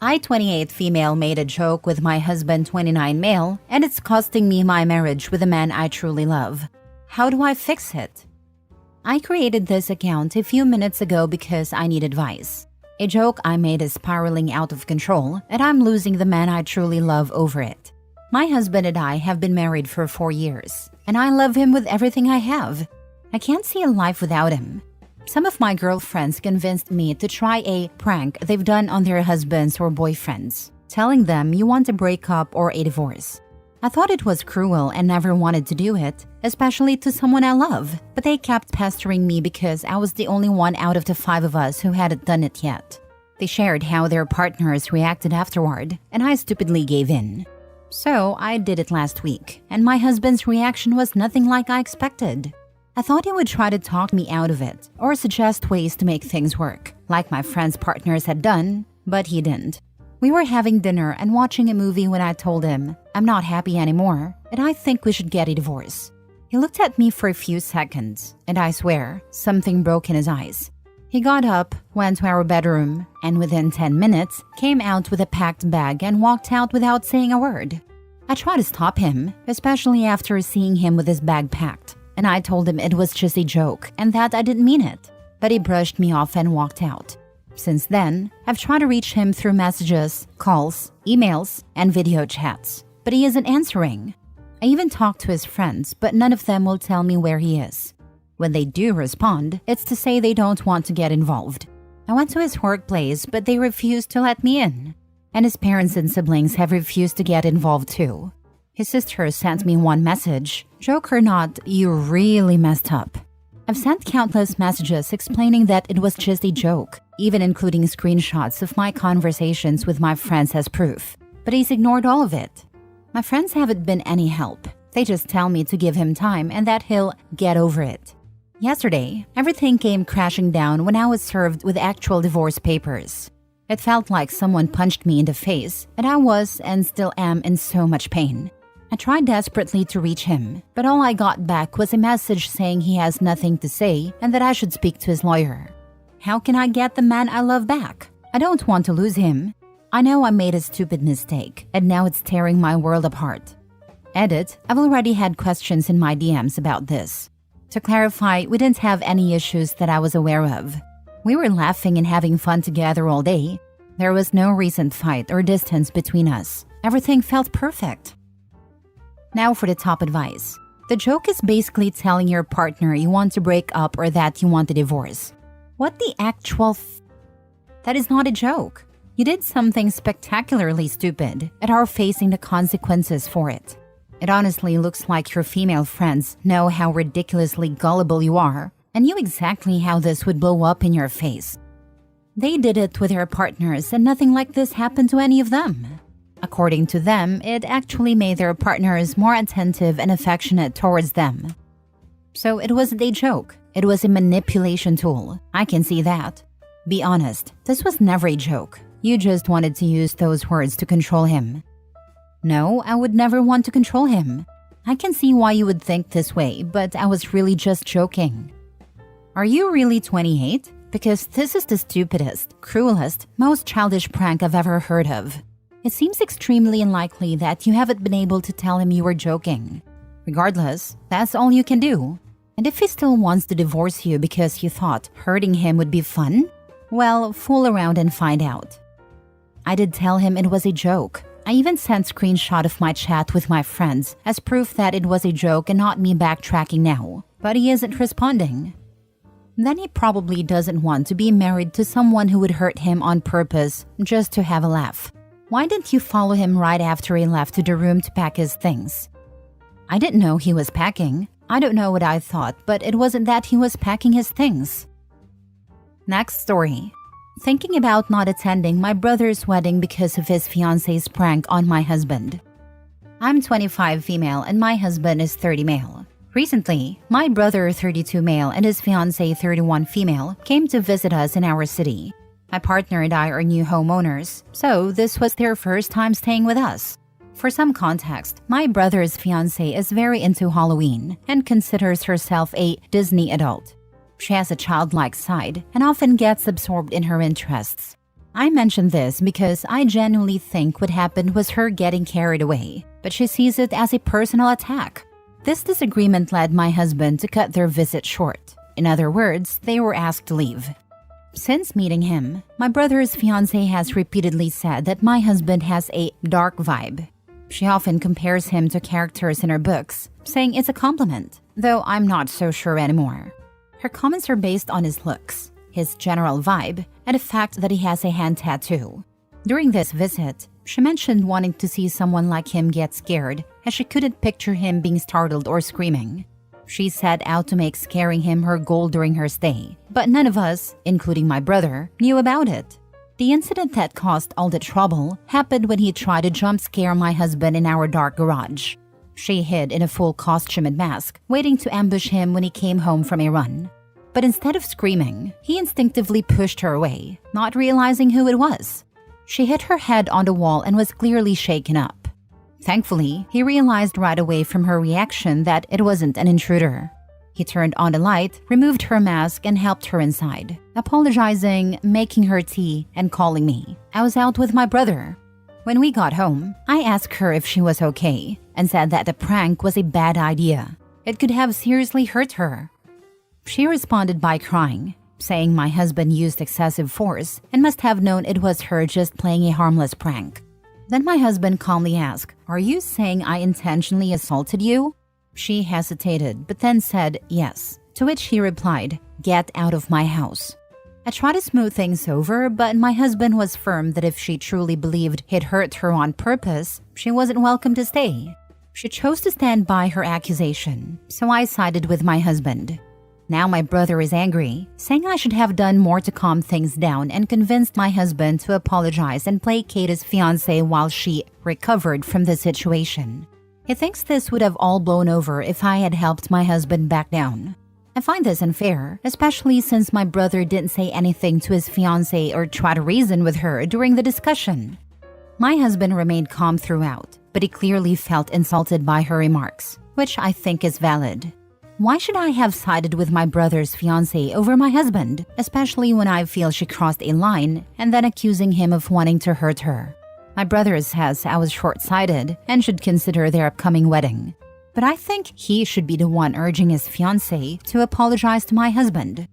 I, 28 female, made a joke with my husband, 29 male, and it's costing me my marriage with a man I truly love. How do I fix it? I created this account a few minutes ago because I need advice. A joke I made is spiraling out of control, and I'm losing the man I truly love over it. My husband and I have been married for 4 years, and I love him with everything I have. I can't see a life without him. Some of my girlfriends convinced me to try a prank they've done on their husbands or boyfriends, telling them you want a breakup or a divorce. I thought it was cruel and never wanted to do it, especially to someone I love, but they kept pestering me because I was the only one out of the 5 of us who hadn't done it yet. They shared how their partners reacted afterward, and I stupidly gave in. So I did it last week, and my husband's reaction was nothing like I expected. I thought he would try to talk me out of it or suggest ways to make things work, like my friends' partners had done, but he didn't. We were having dinner and watching a movie when I told him, I'm not happy anymore, and I think we should get a divorce. He looked at me for a few seconds, and I swear, something broke in his eyes. He got up, went to our bedroom, and within 10 minutes, came out with a packed bag and walked out without saying a word. I tried to stop him, especially after seeing him with his bag packed. And I told him it was just a joke and that I didn't mean it. But he brushed me off and walked out. Since then, I've tried to reach him through messages, calls, emails, and video chats, but he isn't answering. I even talked to his friends, but none of them will tell me where he is. When they do respond, it's to say they don't want to get involved. I went to his workplace, but they refused to let me in. And his parents and siblings have refused to get involved too. His sister sent me one message. Joke or not, you really messed up. I've sent countless messages explaining that it was just a joke, even including screenshots of my conversations with my friends as proof. But he's ignored all of it. My friends haven't been any help. They just tell me to give him time and that he'll get over it. Yesterday, everything came crashing down when I was served with actual divorce papers. It felt like someone punched me in the face, and I was and still am in so much pain. I tried desperately to reach him, but all I got back was a message saying he has nothing to say and that I should speak to his lawyer. How can I get the man I love back? I don't want to lose him. I know I made a stupid mistake, and now it's tearing my world apart. Edit, I've already had questions in my DMs about this. To clarify, we didn't have any issues that I was aware of. We were laughing and having fun together all day. There was no recent fight or distance between us. Everything felt perfect. Now for the top advice. The joke is basically telling your partner you want to break up or that you want a divorce. What the actual That is not a joke. You did something spectacularly stupid and are facing the consequences for it. It honestly looks like your female friends know how ridiculously gullible you are and knew exactly how this would blow up in your face. They did it with their partners and nothing like this happened to any of them. According to them, it actually made their partners more attentive and affectionate towards them. So it wasn't a joke. It was a manipulation tool. I can see that. Be honest, this was never a joke. You just wanted to use those words to control him. No, I would never want to control him. I can see why you would think this way, but I was really just joking. Are you really 28? Because this is the stupidest, cruelest, most childish prank I've ever heard of. It seems extremely unlikely that you haven't been able to tell him you were joking. Regardless, that's all you can do. And if he still wants to divorce you because you thought hurting him would be fun, well, fool around and find out. I did tell him it was a joke. I even sent screenshot of my chat with my friends as proof that it was a joke and not me backtracking now. But he isn't responding. Then he probably doesn't want to be married to someone who would hurt him on purpose just to have a laugh. Why didn't you follow him right after he left to the room to pack his things? I didn't know he was packing. I don't know what I thought, but it wasn't that he was packing his things. Next story. Thinking about not attending my brother's wedding because of his fiance's prank on my husband. I'm 25 female and my husband is 30 male. Recently, my brother 32 male and his fiancée 31 female came to visit us in our city. My partner and I are new homeowners, so this was their first time staying with us. For some context, my brother's fiancée is very into Halloween and considers herself a Disney adult. She has a childlike side and often gets absorbed in her interests. I mention this because I genuinely think what happened was her getting carried away, but she sees it as a personal attack. This disagreement led my husband to cut their visit short. In other words, they were asked to leave. Since meeting him, my brother's fiancée has repeatedly said that my husband has a dark vibe. She often compares him to characters in her books, saying it's a compliment, though I'm not so sure anymore. Her comments are based on his looks, his general vibe, and the fact that he has a hand tattoo. During this visit, she mentioned wanting to see someone like him get scared, as she couldn't picture him being startled or screaming. She set out to make scaring him her goal during her stay, but none of us, including my brother, knew about it. The incident that caused all the trouble happened when he tried to jump scare my husband in our dark garage. She hid in a full costume and mask, waiting to ambush him when he came home from a run. But instead of screaming, he instinctively pushed her away, not realizing who it was. She hit her head on the wall and was clearly shaken up. Thankfully, he realized right away from her reaction that it wasn't an intruder. He turned on the light, removed her mask, and helped her inside, apologizing, making her tea, and calling me. I was out with my brother. When we got home, I asked her if she was okay and said that the prank was a bad idea. It could have seriously hurt her. She responded by crying, saying my husband used excessive force and must have known it was her just playing a harmless prank. Then my husband calmly asked, "Are you saying I intentionally assaulted you?" She hesitated, but then said yes, to which he replied, "Get out of my house." I tried to smooth things over, but my husband was firm that if she truly believed he'd hurt her on purpose, she wasn't welcome to stay. She chose to stand by her accusation, so I sided with my husband. Now my brother is angry, saying I should have done more to calm things down and convinced my husband to apologize and placate his fiancée while she recovered from the situation. He thinks this would have all blown over if I had helped my husband back down. I find this unfair, especially since my brother didn't say anything to his fiancée or try to reason with her during the discussion. My husband remained calm throughout, but he clearly felt insulted by her remarks, which I think is valid. Why should I have sided with my brother's fiancée over my husband, especially when I feel she crossed a line and then accusing him of wanting to hurt her? My brother says I was short-sighted and should consider their upcoming wedding. But I think he should be the one urging his fiancée to apologize to my husband.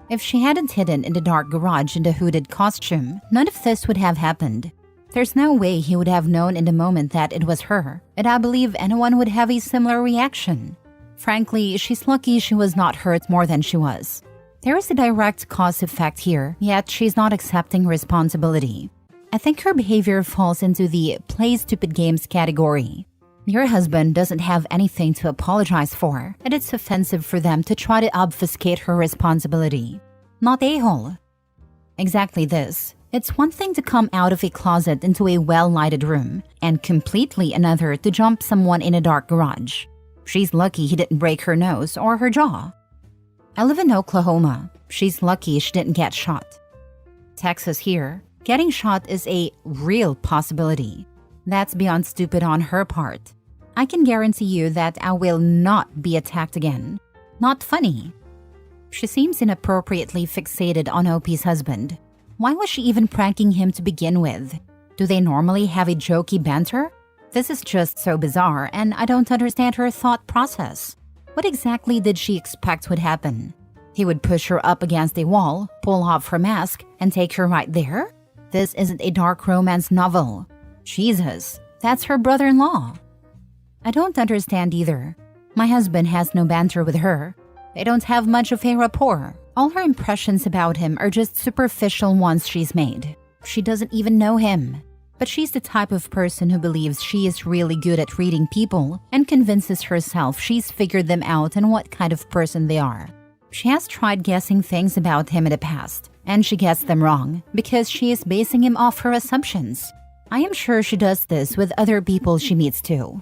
If she hadn't hidden in the dark garage in the hooded costume, none of this would have happened. There's no way he would have known in the moment that it was her, and I believe anyone would have a similar reaction. Frankly, she's lucky she was not hurt more than she was. There is a direct cause effect here, yet she's not accepting responsibility. I think her behavior falls into the play stupid games category. Your husband doesn't have anything to apologize for, and it's offensive for them to try to obfuscate her responsibility. Not a-hole. Exactly this. It's one thing to come out of a closet into a well-lighted room, and completely another to jump someone in a dark garage. She's lucky he didn't break her nose or her jaw. I live in Oklahoma. She's lucky she didn't get shot. Texas here. Getting shot is a real possibility. That's beyond stupid on her part. I can guarantee you that I will not be attacked again. Not funny. She seems inappropriately fixated on OP's husband. Why was she even pranking him to begin with? Do they normally have a jokey banter? This is just so bizarre, and I don't understand her thought process. What exactly did she expect would happen? He would push her up against a wall, pull off her mask, and take her right there? This isn't a dark romance novel. Jesus, that's her brother-in-law. I don't understand either. My husband has no banter with her. They don't have much of a rapport. All her impressions about him are just superficial ones she's made. She doesn't even know him. But she's the type of person who believes she is really good at reading people and convinces herself she's figured them out and what kind of person they are. She has tried guessing things about him in the past, and she gets them wrong because she is basing him off her assumptions. I am sure she does this with other people she meets too.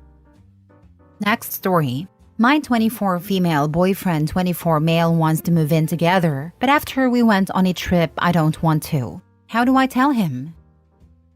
Next story. My 24 female boyfriend 24 male wants to move in together, but after we went on a trip I don't want to. How do I tell him?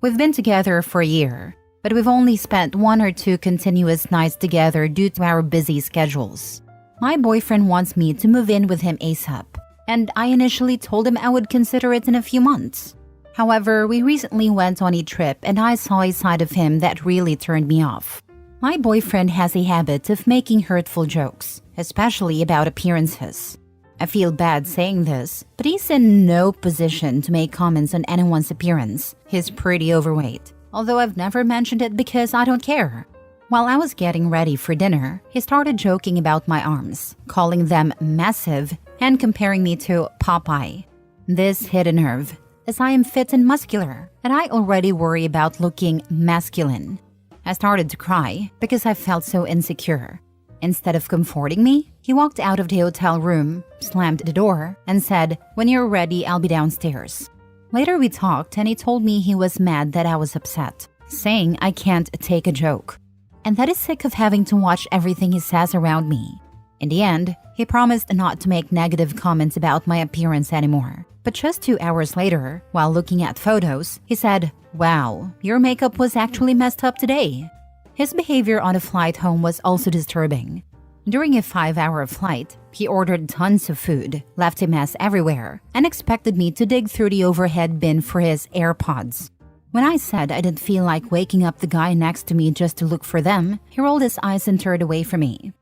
We've been together for a year, but we've only spent 1 or 2 continuous nights together due to our busy schedules. My boyfriend wants me to move in with him ASAP, and I initially told him I would consider it in a few months. However, we recently went on a trip and I saw a side of him that really turned me off. My boyfriend has a habit of making hurtful jokes, especially about appearances. I feel bad saying this, but he's in no position to make comments on anyone's appearance. He's pretty overweight, although I've never mentioned it because I don't care. While I was getting ready for dinner, he started joking about my arms, calling them massive and comparing me to Popeye. This hit a nerve, as I am fit and muscular, and I already worry about looking masculine. I started to cry because I felt so insecure. Instead of comforting me, he walked out of the hotel room, slammed the door, and said, "When you're ready, I'll be downstairs." Later we talked and he told me he was mad that I was upset, saying I can't take a joke, and that he's sick of having to watch everything he says around me. In the end, he promised not to make negative comments about my appearance anymore. But just 2 hours later, while looking at photos, he said, "Wow, your makeup was actually messed up today." His behavior on a flight home was also disturbing. During a 5-hour flight, he ordered tons of food, left a mess everywhere, and expected me to dig through the overhead bin for his AirPods. When I said I didn't feel like waking up the guy next to me just to look for them, he rolled his eyes and turned away from me.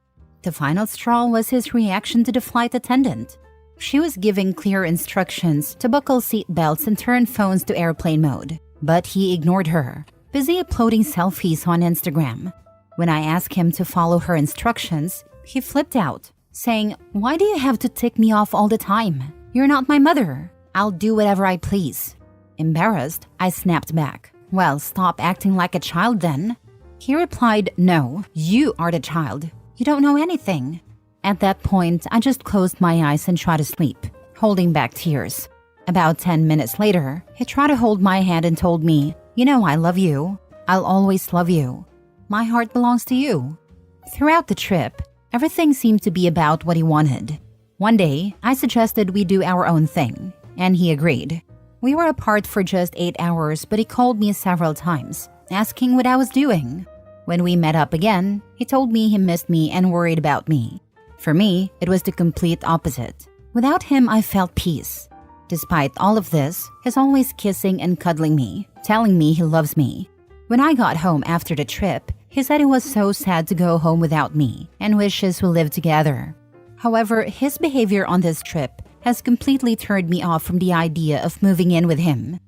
The final straw was his reaction to the flight attendant. She was giving clear instructions to buckle seat belts and turn phones to airplane mode, but he ignored her, busy uploading selfies on Instagram. When I asked him to follow her instructions, he flipped out, saying, "Why do you have to tick me off all the time? You're not my mother. I'll do whatever I please." Embarrassed, I snapped back, "Well, stop acting like a child then." He replied, "No, you are the child. You don't know anything." At that point, I just closed my eyes and tried to sleep, holding back tears. About 10 minutes later, he tried to hold my hand and told me, "You know I love you. I'll always love you. My heart belongs to you." Throughout the trip, everything seemed to be about what he wanted. One day, I suggested we do our own thing, and he agreed. We were apart for just 8 hours, but he called me several times, asking what I was doing. When we met up again, he told me he missed me and worried about me. For me, it was the complete opposite. Without him, I felt peace. Despite all of this, he's always kissing and cuddling me, telling me he loves me. When I got home after the trip, he said he was so sad to go home without me and wishes we lived together. However, his behavior on this trip has completely turned me off from the idea of moving in with him.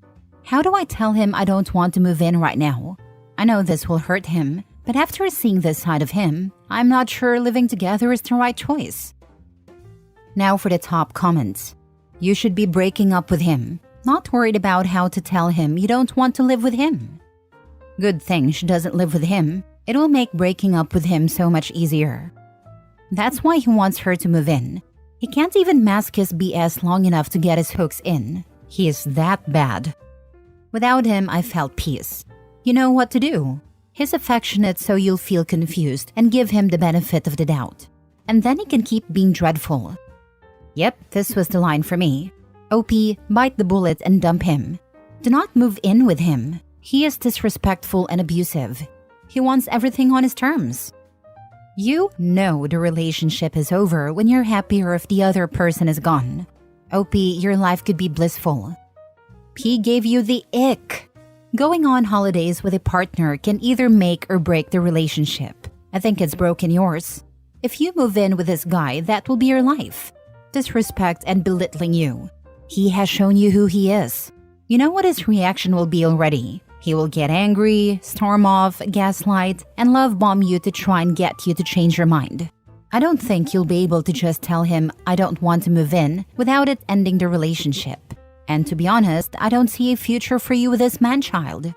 How do I tell him I don't want to move in right now? I know this will hurt him, but after seeing this side of him, I'm not sure living together is the right choice. Now for the top comments. You should be breaking up with him, not worried about how to tell him you don't want to live with him. Good thing she doesn't live with him. It will make breaking up with him so much easier. That's why he wants her to move in. He can't even mask his BS long enough to get his hooks in. He is that bad. Without him, I felt peace. You know what to do. He's affectionate, so you'll feel confused and give him the benefit of the doubt. And then he can keep being dreadful. Yep, this was the line for me. OP, bite the bullet and dump him. Do not move in with him. He is disrespectful and abusive. He wants everything on his terms. You know the relationship is over when you're happier if the other person is gone. OP, your life could be blissful. P gave you the ick. Going on holidays with a partner can either make or break the relationship. I think it's broken yours. If you move in with this guy, that will be your life. Disrespect and belittling you. He has shown you who he is. You know what his reaction will be already. He will get angry, storm off, gaslight, and love bomb you to try and get you to change your mind. I don't think you'll be able to just tell him, "I don't want to move in," without it ending the relationship. And to be honest, I don't see a future for you with this man-child.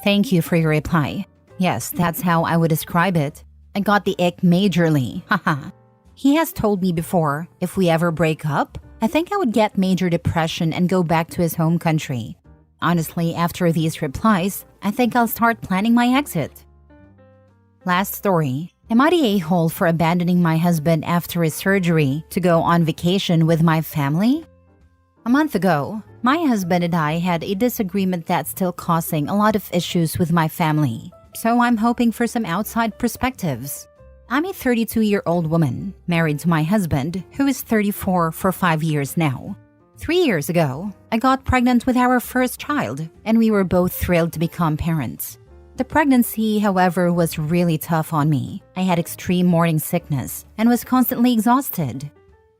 Thank you for your reply. Yes, that's how I would describe it. I got the ick majorly, haha. He has told me before, if we ever break up, I think I would get major depression and go back to his home country. Honestly, after these replies, I think I'll start planning my exit. Last story. Am I the a-hole for abandoning my husband after his surgery to go on vacation with my family? A month ago, my husband and I had a disagreement that's still causing a lot of issues with my family, so I'm hoping for some outside perspectives. I'm a 32-year-old woman, married to my husband, who is 34 for 5 years now. 3 years ago, I got pregnant with our first child, and we were both thrilled to become parents. The pregnancy, however, was really tough on me. I had extreme morning sickness and was constantly exhausted.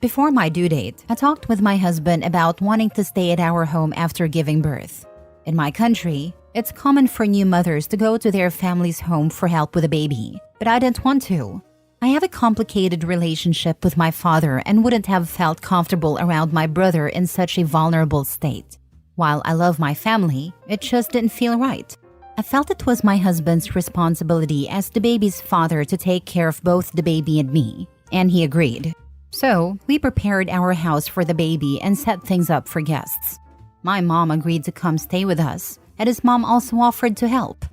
Before my due date, I talked with my husband about wanting to stay at our home after giving birth. In my country, it's common for new mothers to go to their family's home for help with a baby, but I didn't want to. I have a complicated relationship with my father and wouldn't have felt comfortable around my brother in such a vulnerable state. While I love my family, it just didn't feel right. I felt it was my husband's responsibility as the baby's father to take care of both the baby and me, and he agreed. So, we prepared our house for the baby and set things up for guests. My mom agreed to come stay with us, and his mom also offered to help.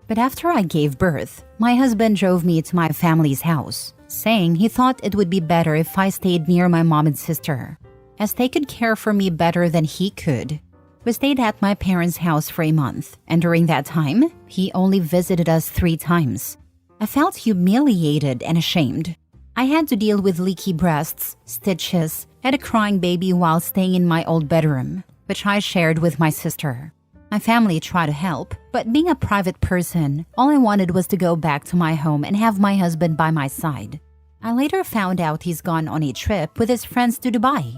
But after I gave birth, my husband drove me to my family's house, saying he thought it would be better if I stayed near my mom and sister, as they could care for me better than he could. We stayed at my parents' house for a month, and during that time, he only visited us 3 times. I felt humiliated and ashamed. I had to deal with leaky breasts, stitches, and a crying baby while staying in my old bedroom, which I shared with my sister. My family tried to help, but being a private person, all I wanted was to go back to my home and have my husband by my side. I later found out he's gone on a trip with his friends to Dubai.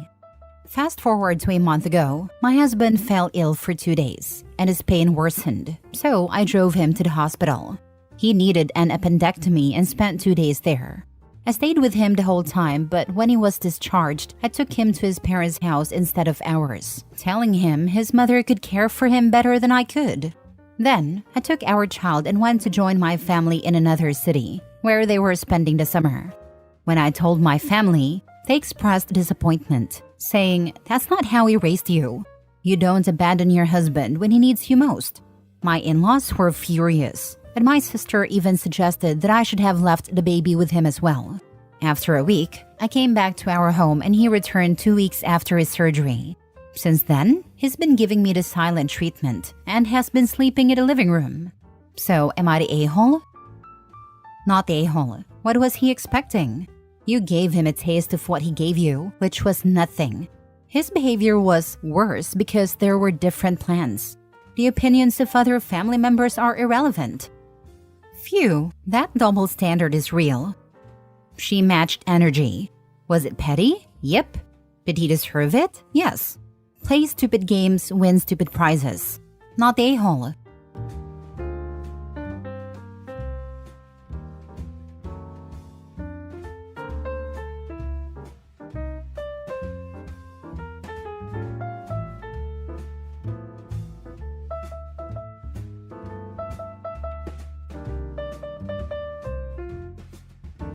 Fast forward to a month ago, my husband fell ill for 2 days, and his pain worsened, so I drove him to the hospital. He needed an appendectomy and spent 2 days there. I stayed with him the whole time, but when he was discharged, I took him to his parents' house instead of ours, telling him his mother could care for him better than I could. Then, I took our child and went to join my family in another city, where they were spending the summer. When I told my family, they expressed disappointment, saying, "That's not how we raised you. You don't abandon your husband when he needs you most." My in-laws were furious, and my sister even suggested that I should have left the baby with him as well. After a week, I came back to our home and he returned 2 weeks after his surgery. Since then, he's been giving me the silent treatment and has been sleeping in the living room. So, am I the a-hole? Not the a-hole. What was he expecting? You gave him a taste of what he gave you, which was nothing. His behavior was worse because there were different plans. The opinions of other family members are irrelevant. Phew, that double standard is real. She matched energy. Was it petty? Yep. Did he deserve it? Yes. Play stupid games, win stupid prizes. Not the a-hole.